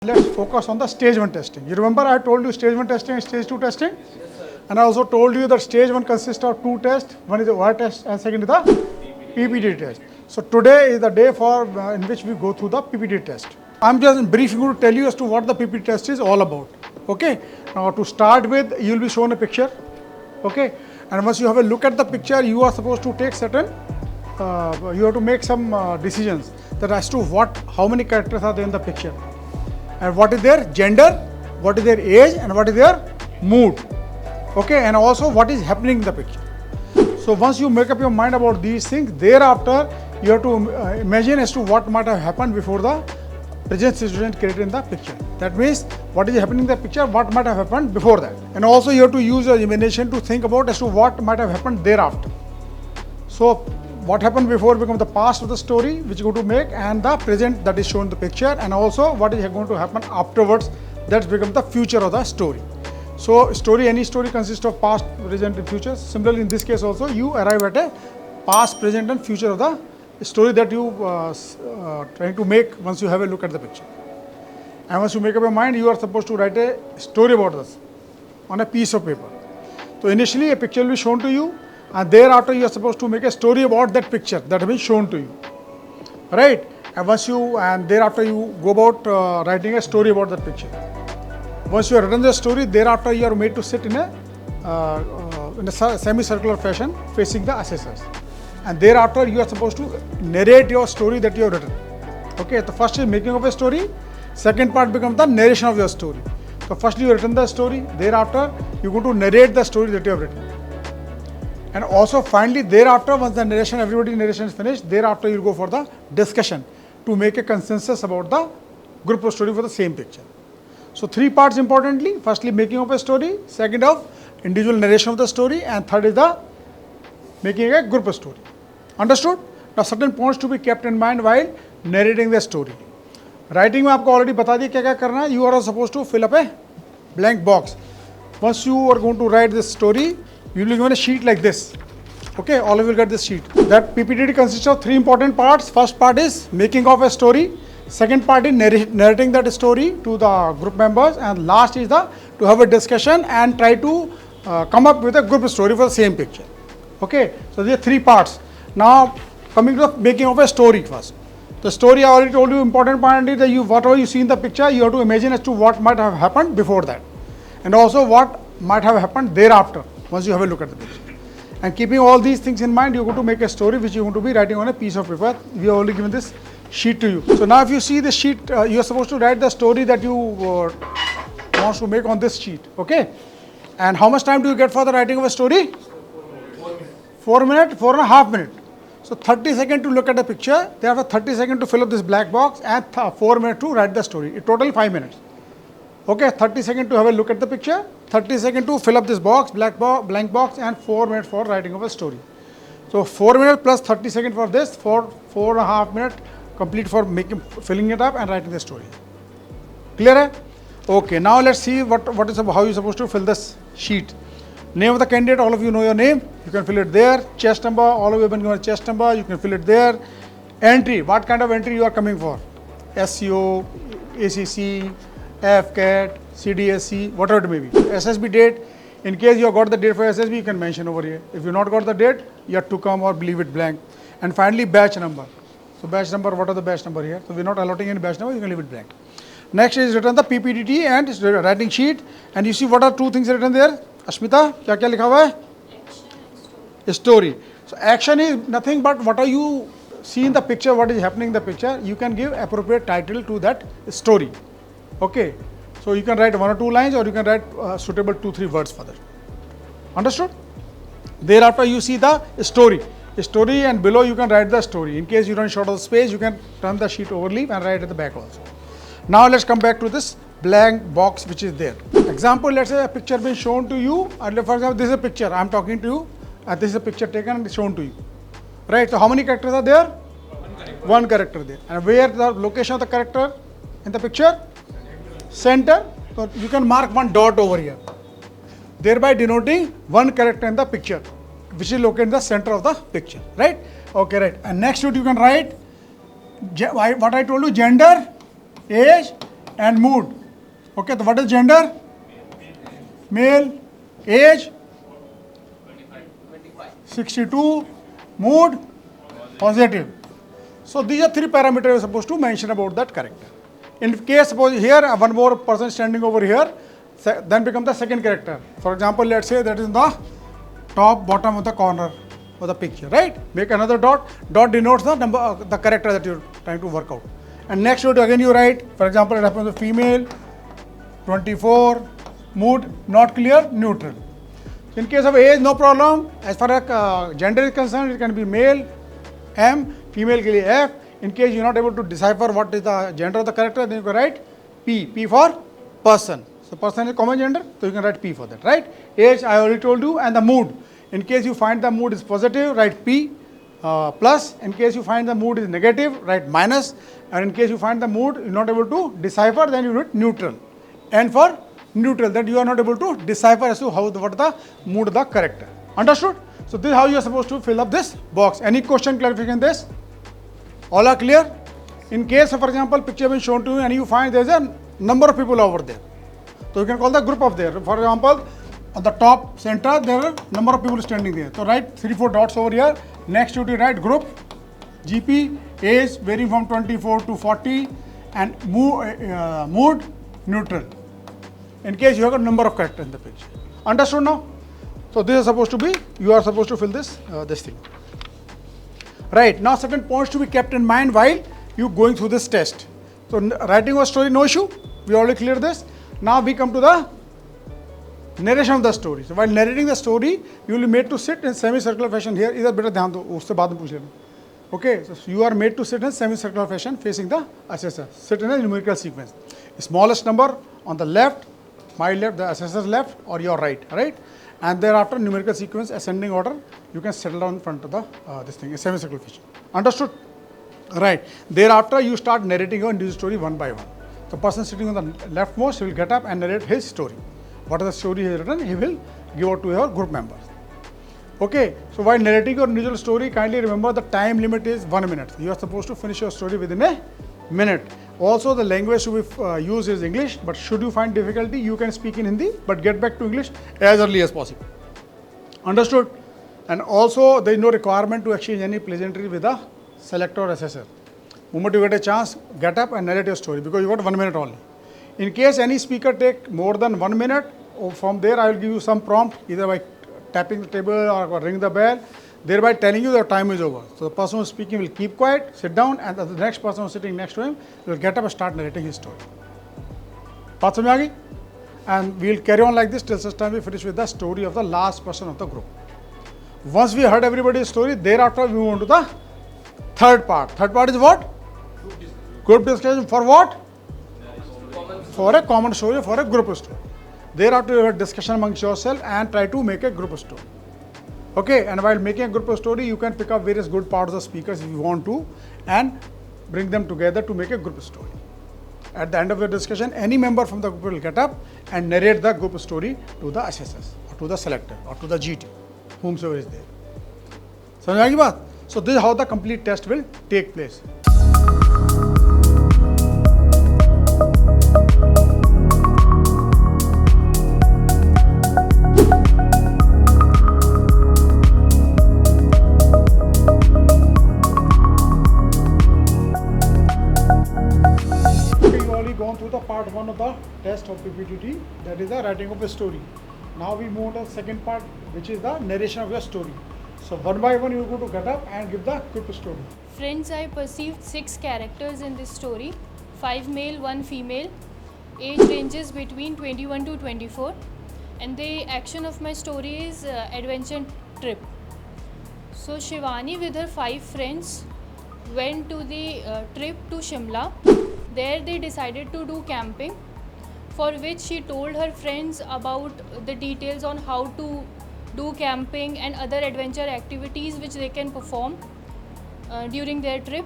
Let's focus on the stage 1 testing. You remember I told you stage 1 testing and stage 2 testing? And I also told you that stage 1 consists of 2 tests. One is the wire test and second is the PPD test. So today is the day for in which we go through the PPD test. I'm just briefly going to tell you as to what the PPD test is all about. Okay. Now to start with, you will be shown a picture. Okay. And once you have a look at the picture, you are supposed to take certain, you have to make some decisions that as to how many characters are there in the picture. And what is their gender, what is their age, and what is their mood. Okay, and also what is happening in the picture. So once you make up your mind about these things, thereafter you have to imagine as to what might have happened before the present situation created in the picture. That means what is happening in the picture, what might have happened before that. And also you have to use your imagination to think about as to what might have happened thereafter. So what happened before becomes the past of the story which you go to make, and the present that is shown in the picture, and also what is going to happen afterwards, that becomes the future of the story. So any story consists of past, present and future. Similarly in this case also you arrive at a past, present and future of the story that you trying to make once you have a look at the picture. And once you make up your mind, you are supposed to write a story about this on a piece of paper. So initially a picture will be shown to you, and thereafter you are supposed to make a story about that picture that has been shown to you, right? And thereafter you go about writing a story about that picture. Once you have written the story, thereafter you are made to sit in a semi-circular fashion facing the assessors, and thereafter you are supposed to narrate your story that you have written. Okay, the first is making of a story, second part becomes the narration of your story. So firstly you have written the story, thereafter you go to narrate the story that you have written. And also finally thereafter, once the everybody's narration is finished, thereafter you go for the discussion to make a consensus about the group of story for the same picture. So 3 parts importantly: firstly making of a story, second of individual narration of the story, and third is the making a group of story. Understood? Now certain points to be kept in mind while narrating the story. Writing में आपको already बता दिया क्या क्या करना है. You are supposed to fill up a blank box. Once you are going to write this story, you will be given a sheet like this. Okay, all of you will get this sheet. That PPT consists of 3 important parts. First part is making of a story. Second part is narrating that story to the group members, and last is to have a discussion and try to come up with a group story for the same picture. Okay, so there are 3 parts. Now coming to the making of a story first. The story I already told you, important point is that whatever you see in the picture, you have to imagine as to what might have happened before that, and also what might have happened thereafter once you have a look at the picture. And keeping all these things in mind, you are going to make a story which you are going to be writing on a piece of paper. We have only given this sheet to you. So now if you see the sheet, you are supposed to write the story that you want to make on this sheet. Okay. And how much time do you get for the writing of a story? 4 minutes, 4.5 minutes. So 30 seconds to look at the picture, thereafter 30 seconds to fill up this black box, and 4 minutes to write the story. In total 5 minutes. Okay, 30 seconds to have a look at the picture, 30 seconds to fill up this box, blank box, and 4 minutes for writing of a story. So 4 minutes plus 30 seconds for this, 4.5 minutes complete for filling it up and writing the story. Clear hai? Okay, now let's see how you're supposed to fill this sheet. Name of the candidate, all of you know your name, you can fill it there. Chest number, all of you have been given a chest number, you can fill it there. Entry, what kind of entry you are coming for? SCO, ACC, FCAT, CDSC, whatever it may be. SSB date, in case you have got the date for SSB, you can mention over here. If you not got the date, you have to come or leave it blank. And finally batch number. So batch number, what are the batch number here? So we are not allotting any batch number, you can leave it blank. Next is written the ppdt and writing sheet, and you see what are 2 things written there. Ashmita, क्या क्या लिखा हुआ है? Story. So action is nothing but what are you see in the picture, what is happening in the picture. You can give appropriate title to that story. Okay, so you can write 1 or 2 lines, or you can write suitable 2-3 words for that. Understood? Thereafter you see the story, and below you can write the story. In case you run short of space, you can turn the sheet overleaf and write at the back also. Now let's come back to this blank box which is there. Example, let's say a picture been shown to you, and for example this is a picture, I am talking to you, and this is a picture taken and shown to you. Right, so how many characters are there? 1 character there. And where the location of the character in the picture? Center. So you can mark 1 dot over here, thereby denoting 1 character in the picture which is located in the center of the picture. Right? Okay, right. And next to it you can write what I told you: gender, age, and mood. Okay, so what is gender? Male. Age? 62. Mood? Positive. So these are three parameters you're supposed to mention about that character. In case suppose here one more person standing over here, then become the second character. For example, let's say that is in the top bottom of the corner of the picture, right? Make another dot. Dot denotes the number, the character that you're trying to work out. And next to it again you write, for example, it happens to female, 24, mood, not clear, neutral. In case of age, no problem. As far as gender is concerned, it can be male, M, female ke liye F. In case you're not able to decipher what is the gender of the character, then you can write P. P for person. So person is common gender, so you can write P for that, right? Age, I already told you, and the mood. In case you find the mood is positive, write P plus. In case you find the mood is negative, write minus. And in case you find the mood you're not able to decipher, then you write neutral. N for neutral, that you are not able to decipher as to what the mood of the character. Understood? So this is how you are supposed to fill up this box. Any question, clarification this? All are clear? In case of, for example, picture has been shown to you and you find there is a number of people over there. So you can call the group of there. For example, at the top center there are number of people standing there. So write 3-4 dots over here. Next to it write group, GP, age varying from 24 to 40 and mood neutral. In case you have a number of characters in the picture. Understood now? So this is supposed to be, you are supposed to fill this this thing. Right, now certain points to be kept in mind while you going through this test. So writing a story, no issue. We already cleared this. Now we come to the narration of the story. So while narrating the story, you will be made to sit in semicircular fashion here. Either better ध्यान दो, उससे बाद में पूछ लेना. Okay, so you are made to sit in semicircular fashion facing the assessor. Sit in a numerical sequence. Smallest number on the left, my left, the assessor's left, or your right, right? And thereafter numerical sequence ascending order, you can settle down in front of the this thing, a semicircular fashion. Understood? Right. Thereafter you start narrating your individual story one by one. The person sitting on the leftmost, he will get up and narrate his story. What is the story he has written, he will give out to your group members. Okay, so while narrating your individual story, kindly remember the time limit is 1 minute. You are supposed to finish your story within a minute. Also, the language to be used is English, but should you find difficulty, you can speak in Hindi, but get back to English as early as possible. Understood? And also, there is no requirement to exchange any pleasantry with the selector or assessor. Moment you get a chance, get up and narrate your story because you got 1 minute only. In case any speaker take more than 1 minute, from there I will give you some prompt, either by tapping the table or ring the bell, thereby telling you the time is over. So the person who is speaking will keep quiet, sit down, and the next person who is sitting next to him will get up and start narrating his story. Baat samajh aa gayi? And we will carry on like this till such time we finish with the story of the last person of the group. Once we heard everybody's story, thereafter we move on to the third part. Third part is what? Group discussion for what? For a common story, for a group story. Thereafter you have discussion amongst yourself and try to make a group story. Okay, and while making a group story, you can pick up various good parts of the speakers if you want to and bring them together to make a group story. At the end of the discussion, any member from the group will get up and narrate the group story to the assessors or to the selector or to the GT, whomsoever is there. समझ आ गई बात? So this is how the complete test will take place. Part 1 of the test of PPDT, that is the writing of a story. Now we move on to the second part, which is the narration of your story. So one by one you go to get up and give the quick story. Friends, I perceived 6 characters in this story, 5 male, 1 female. Age ranges between 21 to 24, and the action of my story is adventure trip. So Shivani with her 5 friends went to the trip to Shimla. There they decided to do camping, for which she told her friends about the details on how to do camping and other adventure activities which they can perform during their trip.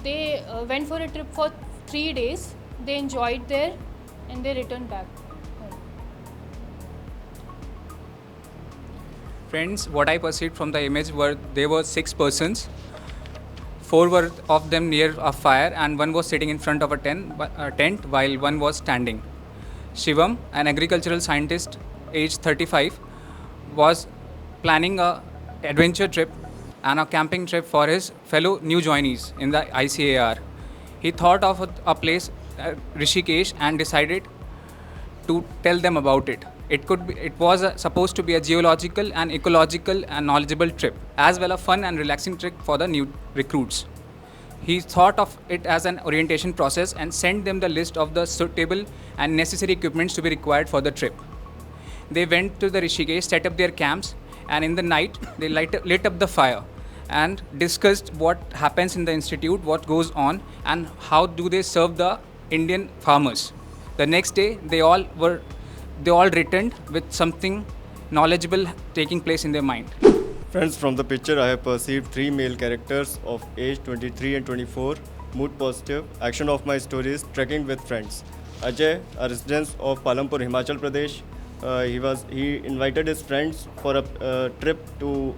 They went for a trip for 3 days. They enjoyed there and they returned back. Friends, what I perceived from the image were there were 6 persons. Four were of them near a fire, and one was sitting in front of a tent while one was standing. Shivam, an agricultural scientist, aged 35, was planning a adventure trip and a camping trip for his fellow new joinees in the ICAR. He thought of a place, Rishikesh, and decided to tell them about it. It was supposed to be a geological and ecological and knowledgeable trip, as well a fun and relaxing trip for the new recruits. He thought of it as an orientation process and sent them the list of the suitable and necessary equipments to be required for the trip. They went to the Rishikesh, set up their camps, and in the night they lit up the fire and discussed what happens in the institute, what goes on, and how do they serve the Indian farmers. The next day, they all returned with something knowledgeable taking place in their mind. Friends, from the picture I have perceived three male characters of age 23 and 24, mood positive. Action of my story is trekking with friends. Ajay, a resident of Palampur, Himachal Pradesh, he invited his friends for a trip to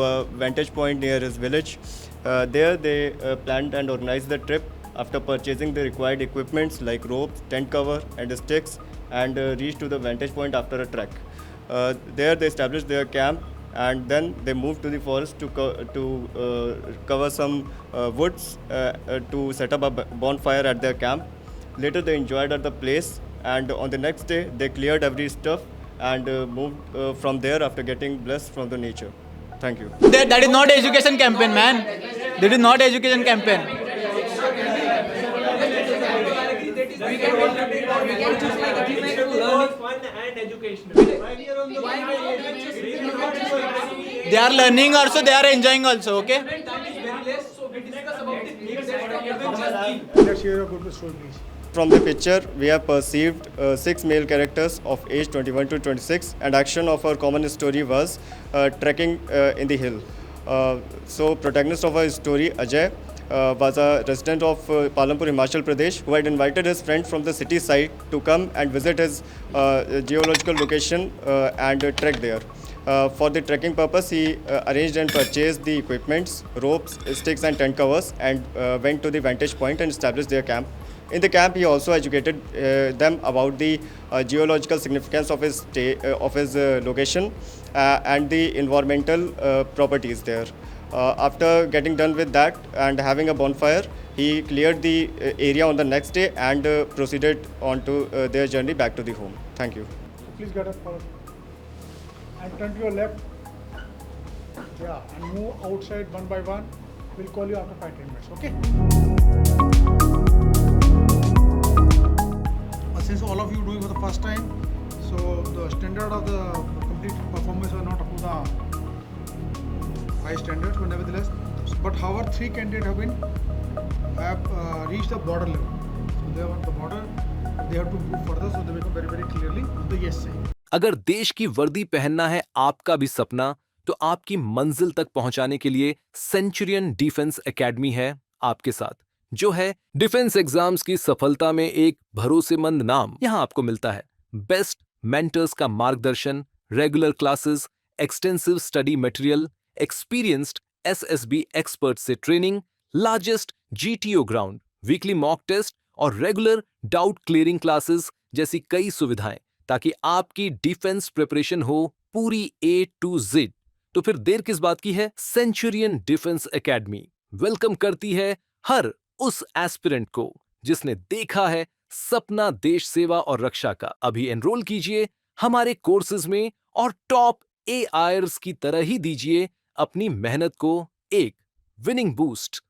a vantage point near his village. There they planned and organized the trip after purchasing the required equipments like ropes, tent cover and sticks, and reached to the vantage point after a trek. There they established their camp, and then they moved to the forest to cover some woods to set up a bonfire at their camp. Later they enjoyed at the place, and on the next day they cleared every stuff and moved from there after getting blessed from the nature. Thank you. That is not education campaign, man. That is not education campaign. We can choose like achievement to learn fun and educational. They are learning also, they are enjoying also, okay? So we discuss about the needs Let's hear a good story, please. From the picture, we have perceived six male characters of age 21 to 26, and action of our common story was trekking in the hill. So, protagonist of our story, Ajay, was a resident of Palampur, Himachal Pradesh, who had invited his friend from the city side to come and visit his geological location and trek there. For the trekking purpose, he arranged and purchased the equipments, ropes, sticks and tent covers, and went to the vantage point and established their camp. In the camp, he also educated them about the geological significance of his location and the environmental properties there. After getting done with that and having a bonfire, he cleared the area on the next day and proceeded on to their journey back to the home. Thank you. Please get up and turn to your left. Yeah, and move outside one by one. We'll call you after 5-10 minutes, okay? Since all of you doing for the first time, so the standard of the complete performance are not up to the high standards, but nevertheless, but however, three candidates have reached the border level. So they are on the border, they have to move further, so they become very, very clearly on the yes side. अगर देश की वर्दी पहनना है आपका भी सपना, तो आपकी मंजिल तक पहुंचाने के लिए सेंचुरियन डिफेंस एकेडमी है आपके साथ, जो है डिफेंस एग्जाम्स की सफलता में एक भरोसेमंद नाम। यहां आपको मिलता है बेस्ट मेंटर्स का मार्गदर्शन, regular classes, extensive study material, experienced SSB expert से training, largest GTO ground, weekly mock test और रेगुलर डाउट क्लियरिंग क्लासेस जैसी कई सुविधाएं, ताकि आपकी डिफेंस प्रिपरेशन हो पूरी A to Z। तो फिर देर किस बात की है? सेंचुरियन डिफेंस एकेडमी वेलकम करती है हर उस एस्पिरेंट को जिसने देखा है सपना देश सेवा और रक्षा का। अभी एनरोल कीजिए हमारे कोर्सेज में और टॉप AIRS की तरह ही दीजिए अपनी मेहनत को एक विनिंग बूस्ट।